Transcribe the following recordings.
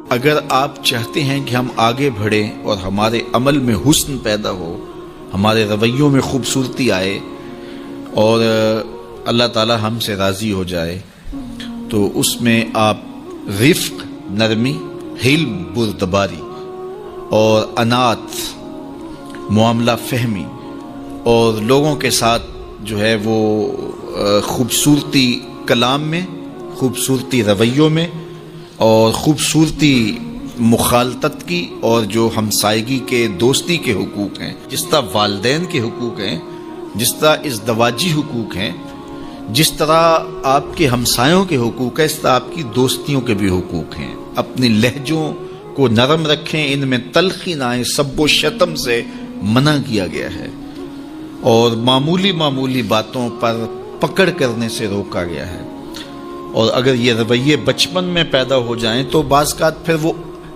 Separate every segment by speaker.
Speaker 1: اگر آپ چاہتے ہیں کہ ہم آگے بڑھیں اور ہمارے عمل میں حسن پیدا ہو، ہمارے رویوں میں خوبصورتی آئے اور اللہ تعالی ہم سے راضی ہو جائے، تو اس میں آپ رفق، نرمی، حلم، بردباری اور انات، معاملہ فہمی اور لوگوں کے ساتھ جو ہے وہ خوبصورتی کلام میں، خوبصورتی رویوں میں اور خوبصورتی مخالطت کی، اور جو ہمسائیگی کے دوستی کے حقوق ہیں، جس طرح والدین کے حقوق ہیں، جس طرح ازدواجی حقوق ہیں، جس طرح آپ کے ہمسایوں کے حقوق ہیں، اس طرح آپ کی دوستیوں کے بھی حقوق ہیں۔ اپنے لہجوں کو نرم رکھیں، ان میں تلخی نہ آئے، سب و شتم سے منع کیا گیا ہے اور معمولی معمولی باتوں پر پکڑ کرنے سے روکا گیا ہے۔ اور اگر یہ رویے بچپن میں پیدا ہو جائیں تو بعض اوقات پھر وہ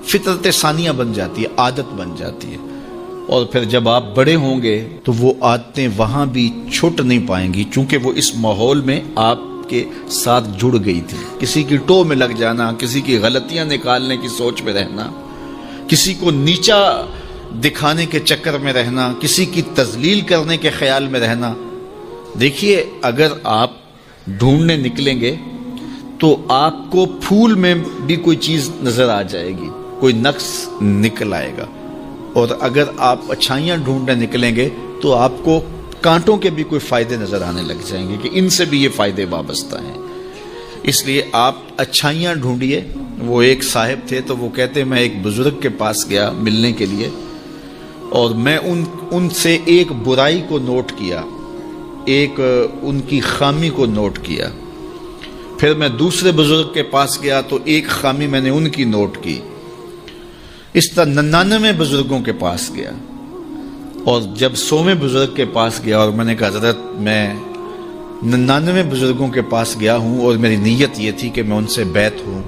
Speaker 1: فطرت ثانیہ بن جاتی ہے، عادت بن جاتی ہے، اور پھر جب آپ بڑے ہوں گے تو وہ عادتیں وہاں بھی چھوٹ نہیں پائیں گی، چونکہ وہ اس ماحول میں آپ کے ساتھ جڑ گئی تھی۔ کسی کی ٹو میں لگ جانا، کسی کی غلطیاں نکالنے کی سوچ میں رہنا، کسی کو نیچا دکھانے کے چکر میں رہنا، کسی کی تذلیل کرنے کے خیال میں رہنا۔ دیکھیے، اگر آپ ڈھونڈنے نکلیں گے تو آپ کو پھول میں بھی کوئی چیز نظر آ جائے گی، کوئی نقص نکل آئے گا، اور اگر آپ اچھائیاں ڈھونڈنے نکلیں گے تو آپ کو کانٹوں کے بھی کوئی فائدے نظر آنے لگ جائیں گے کہ ان سے بھی یہ فائدے وابستہ ہیں۔ اس لیے آپ اچھائیاں ڈھونڈیے۔ وہ ایک صاحب تھے تو وہ کہتے میں ایک بزرگ کے پاس گیا ملنے کے لیے، اور میں ان سے ایک برائی کو نوٹ کیا، ایک ان کی خامی کو نوٹ کیا۔ پھر میں دوسرے بزرگ کے پاس گیا تو ایک خامی میں نے ان کی نوٹ کی۔ اس طرح 99 بزرگوں کے پاس گیا، اور جب 100ویں بزرگ کے پاس گیا اور میں نے کہا حضرت میں 99 بزرگوں کے پاس گیا ہوں اور میری نیت یہ تھی کہ میں ان سے بیعت ہوں،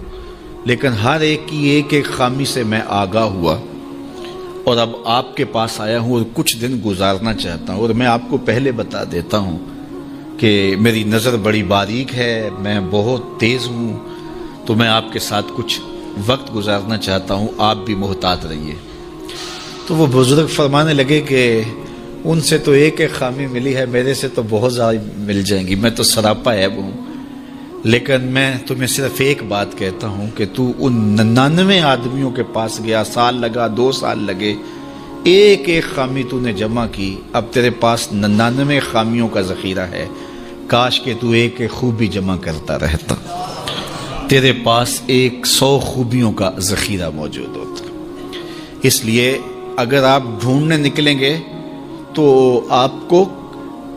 Speaker 1: لیکن ہر ایک کی ایک ایک خامی سے میں آگاہ ہوا، اور اب آپ کے پاس آیا ہوں اور کچھ دن گزارنا چاہتا ہوں، اور میں آپ کو پہلے بتا دیتا ہوں کہ میری نظر بڑی باریک ہے، میں بہت تیز ہوں، تو میں آپ کے ساتھ کچھ وقت گزارنا چاہتا ہوں، آپ بھی محتاط رہیے۔ تو وہ بزرگ فرمانے لگے کہ ان سے تو ایک ایک خامی ملی ہے، میرے سے تو بہت زیادہ مل جائیں گی، میں تو سراپا عیب ہوں، لیکن میں تمہیں صرف ایک بات کہتا ہوں کہ تو ان 99 آدمیوں کے پاس گیا، سال لگا، 2 سال لگے، ایک ایک خامی تو نے جمع کی، اب تیرے پاس 99 خامیوں کا ذخیرہ ہے، کاش کہ تو ایک ایک خوبی جمع کرتا رہتا، تیرے پاس 100 خوبیوں کا ذخیرہ موجود ہوتا۔ اس لیے اگر آپ ڈھونڈنے نکلیں گے تو آپ کو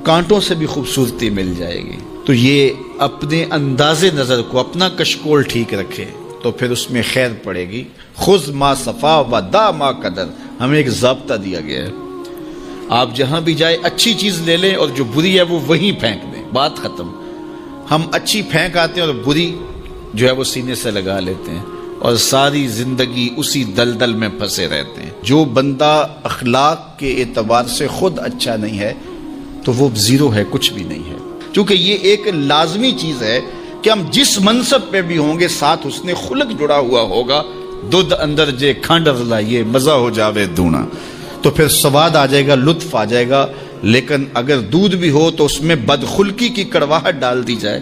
Speaker 1: کانٹوں سے بھی خوبصورتی مل جائے گی۔ تو یہ اپنے انداز نظر کو، اپنا کشکول ٹھیک رکھے تو پھر اس میں خیر پڑے گی۔ خذ ما صفا و دا ما قدر، ہمیں ایک ضابطہ دیا گیا ہے، آپ جہاں بھی جائے اچھی چیز لے لیں اور جو بری ہے وہ وہیں پھینک دیں، بات ختم۔ ہم اچھی پھینک آتے ہیں اور بری جو ہے وہ سینے سے لگا لیتے ہیں، اور ساری زندگی اسی دلدل میں پھنسے رہتے ہیں۔ جو بندہ اخلاق کے اعتبار سے خود اچھا نہیں ہے تو وہ زیرو ہے، کچھ بھی نہیں ہے، کیونکہ یہ ایک لازمی چیز ہے کہ ہم جس منصب پہ بھی ہوں گے ساتھ حسن خلق جڑا ہوا ہوگا۔ دودھ اندر جے کھانڈر لائیے مزہ ہو جاوے دونا، تو پھر سواد آ جائے گا، لطف آ جائے گا۔ لیکن اگر دودھ بھی ہو تو اس میں بدخلقی کی کڑواہٹ ڈال دی جائے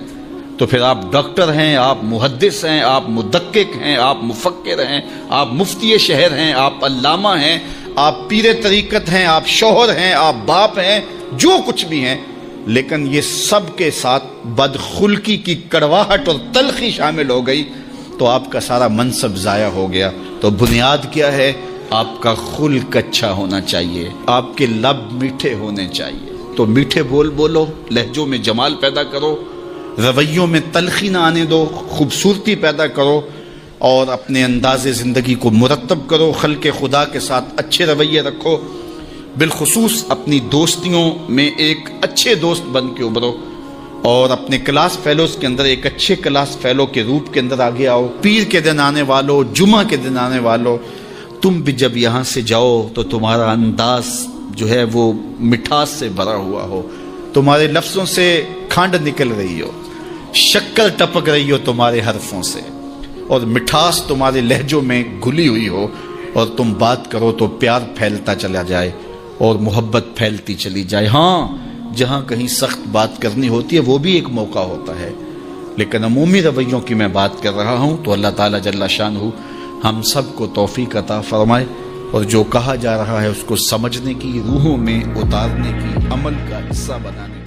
Speaker 1: تو پھر آپ ڈاکٹر ہیں، آپ محدث ہیں، آپ مدقق ہیں، آپ مفکر ہیں، آپ مفتی شہر ہیں، آپ علامہ ہیں، آپ پیر طریقت ہیں، آپ شوہر ہیں، آپ باپ ہیں، جو کچھ بھی ہیں، لیکن یہ سب کے ساتھ بدخلقی کی کڑواہٹ اور تلخی شامل ہو گئی تو آپ کا سارا منصب ضائع ہو گیا۔ تو بنیاد کیا ہے؟ آپ کا خلق اچھا ہونا چاہیے، آپ کے لب میٹھے ہونے چاہیے۔ تو میٹھے بول بولو، لہجوں میں جمال پیدا کرو، رویوں میں تلخی نہ آنے دو، خوبصورتی پیدا کرو، اور اپنے انداز زندگی کو مرتب کرو، خلق خدا کے ساتھ اچھے رویے رکھو، بالخصوص اپنی دوستیوں میں ایک اچھے دوست بن کے ابھرو، اور اپنے کلاس فیلوز کے اندر ایک اچھے کلاس فیلو کے روپ کے اندر آگے آؤ۔ پیر کے دن آنے والو، جمعہ کے دن آنے والو، تم بھی جب یہاں سے جاؤ تو تمہارا انداز جو ہے وہ مٹھاس سے بھرا ہوا ہو، تمہارے لفظوں سے کھانڈ نکل رہی ہو، شکر ٹپک رہی ہو تمہارے حرفوں سے، اور مٹھاس تمہارے لہجوں میں گھلی ہوئی ہو اور تم بات کرو تو پیار پھیلتا چلا جائے اور محبت پھیلتی چلی جائے. ہاں جہاں کہیں سخت بات کرنی ہوتی ہے وہ بھی ایک موقع ہوتا ہے، لیکن عمومی رویوں کی میں بات کر رہا ہوں. تو اللہ تعالیٰ جل شانہ ہم سب کو توفیق عطا فرمائے اور جو کہا جا رہا ہے اس کو سمجھنے کی، روحوں میں اتارنے کی، عمل کا حصہ بنانے کی.